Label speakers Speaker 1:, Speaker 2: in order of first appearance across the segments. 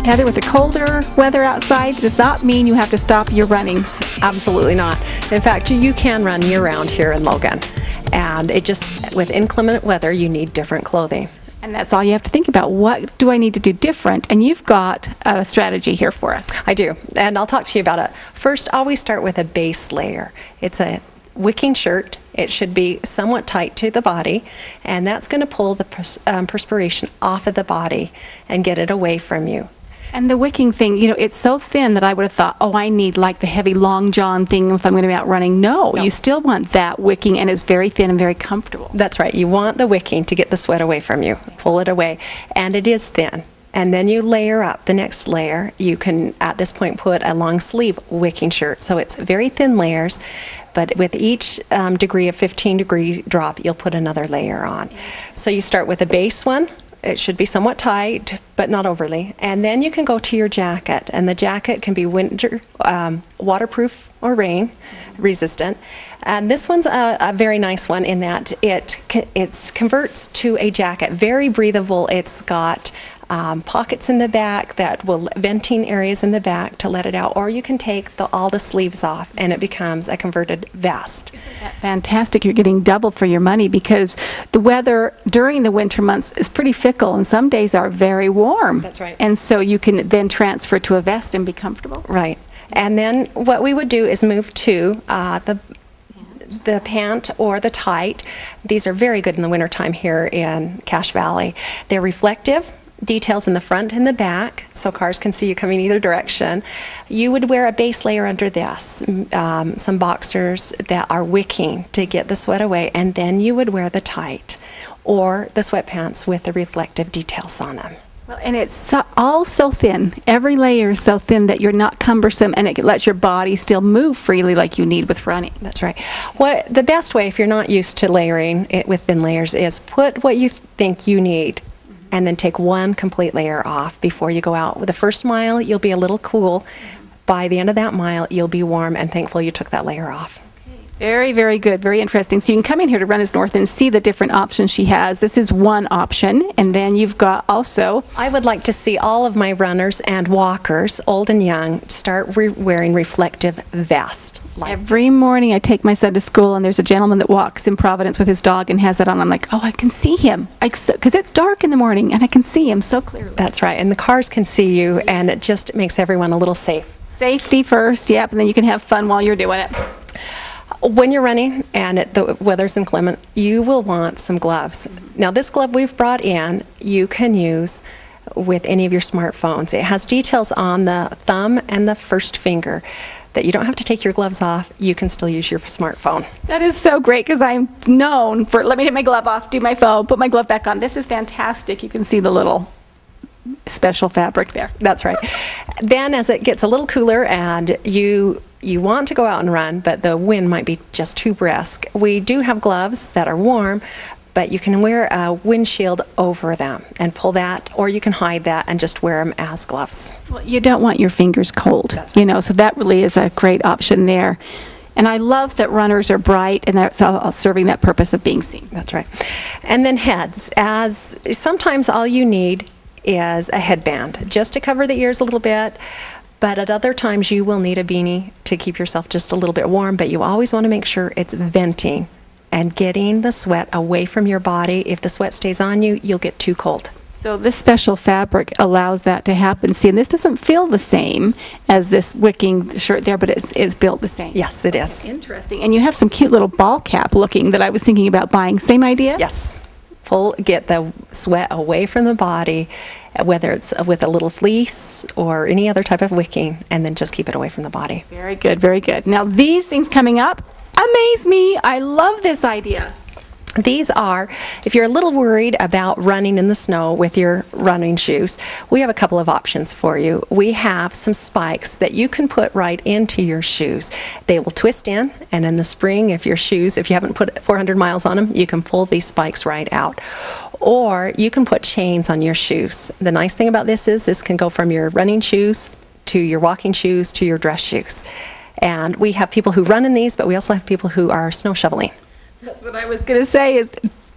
Speaker 1: Heather, with the colder weather outside, does not mean you have to stop your running.
Speaker 2: Absolutely not. In fact, you can run year-round here in Logan. And it just, with inclement weather, you need different clothing.
Speaker 1: And that's all you have to think about. What do I need to do different? And you've got a strategy here for us.
Speaker 2: I do, and I'll talk to you about it. First, always start with a base layer. It's a wicking shirt. It should be somewhat tight to the body, and that's going to pull the perspiration off of the body and get it away from you.
Speaker 1: And the wicking thing, you know, it's so thin that I would have thought, oh, I need like the heavy long john thing if I'm going to be out running. No, you still want that wicking, and it's very thin and very comfortable.
Speaker 2: That's right. You want the wicking to get the sweat away from you. Pull it away. And it is thin. And then you layer up the next layer. You can, at this point, put a long sleeve wicking shirt. So it's very thin layers, but with each degree of 15-degree drop, you'll put another layer on. So you start with a base one. It should be somewhat tight, but not overly. And then you can go to your jacket. And the jacket can be winter, waterproof or rain resistant. And this one's a very nice one in that it converts to a jacket. Very breathable. It's got pockets in the back that will venting areas in the back to let it out, or you can take all the sleeves off and it becomes a converted vest.
Speaker 1: Isn't that fantastic? You're getting double for your money because the weather during the winter months is pretty fickle and some days are very warm.
Speaker 2: That's right.
Speaker 1: And so you can then transfer to a vest and be comfortable.
Speaker 2: Right. And then what we would do is move to the pant or the tight. These are very good in the wintertime here in Cache Valley. They're reflective. Details in the front and the back, so cars can see you coming either direction. You would wear a base layer under this, some boxers that are wicking to get the sweat away, and then you would wear the tight or the sweatpants with the reflective details on them.
Speaker 1: Well, and it's all so thin. Every layer is so thin that you're not cumbersome, and it lets your body still move freely like you need with running.
Speaker 2: That's right. The best way, if you're not used to layering it with thin layers, is put what you think you need and then take one complete layer off before you go out. With the first mile, you'll be a little cool. By the end of that mile, you'll be warm and thankful you took that layer off.
Speaker 1: Very, very good. Very interesting. So you can come in here to Runners North and see the different options she has. This is one option, and then you've got also...
Speaker 2: I would like to see all of my runners and walkers, old and young, start wearing reflective vests.
Speaker 1: Every morning I take my son to school, and there's a gentleman that walks in Providence with his dog and has that on. I'm like, oh, I can see him. Because it's dark in the morning, and I can see him so clearly.
Speaker 2: That's right. And the cars can see you, and it just makes everyone a little safe.
Speaker 1: Safety first, yep, and then you can have fun while you're doing it.
Speaker 2: When you're running and the weather's inclement, you will want some gloves. Now, this glove we've brought in, you can use with any of your smartphones. It has details on the thumb and the first finger that you don't have to take your gloves off. You can still use your smartphone.
Speaker 1: That is so great because I'm known for, let me take my glove off, do my phone, put my glove back on. This is fantastic. You can see the little special fabric there.
Speaker 2: That's right. Then as it gets a little cooler and you want to go out and run, but the wind might be just too brisk, we do have gloves that are warm, but you can wear a windshield over them and pull that, or you can hide that and just wear them as gloves.
Speaker 1: Well, you don't want your fingers cold, you know, so that really is a great option there. And I love that runners are bright, and that's all serving that purpose of being seen.
Speaker 2: That's right. And then heads. As sometimes all you need is a headband just to cover the ears a little bit, but at other times you will need a beanie to keep yourself just a little bit warm, but you always want to make sure it's venting and getting the sweat away from your body. If the sweat stays on you, you'll get too cold.
Speaker 1: So this special fabric allows that to happen. See, and this doesn't feel the same as this wicking shirt there, but it's built the same.
Speaker 2: Yes, it is.
Speaker 1: Interesting. And you have some cute little ball cap looking that I was thinking about buying. Same idea?
Speaker 2: Yes. Get the sweat away from the body, whether it's with a little fleece or any other type of wicking, and then just keep it away from the body.
Speaker 1: Very good, very good. Now these things coming up amaze me. I love this idea.
Speaker 2: These are, if you're a little worried about running in the snow with your running shoes, we have a couple of options for you. We have some spikes that you can put right into your shoes. They will twist in, and in the spring, if you haven't put 400 miles on them, you can pull these spikes right out. Or you can put chains on your shoes. The nice thing about this is this can go from your running shoes to your walking shoes to your dress shoes. And we have people who run in these, but we also have people who are snow shoveling.
Speaker 1: That's what I was going to say is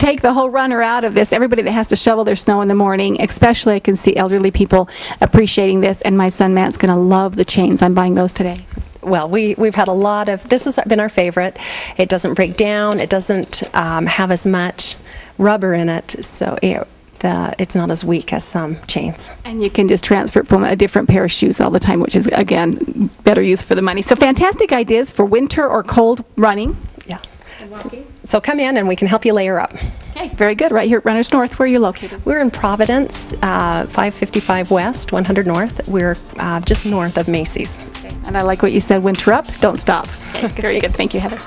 Speaker 1: take the whole runner out of this. Everybody that has to shovel their snow in the morning, especially I can see elderly people appreciating this, and my son Matt's going to love the chains. I'm buying those today.
Speaker 2: Well, we've had a lot of, this has been our favorite. It doesn't break down. It doesn't have as much rubber in it, so it's not as weak as some chains.
Speaker 1: And you can just transfer it from a different pair of shoes all the time, which is, again, better use for the money. So fantastic ideas for winter or cold running.
Speaker 2: Yeah. So come in and we can help you layer up.
Speaker 1: Okay, very good. Right here at Runners North. Where are you located?
Speaker 2: We're in Providence, 555 West, 100 North. We're just north of Macy's.
Speaker 1: Okay. And I like what you said, winter up, don't stop. Okay, very good. Thank you, Heather.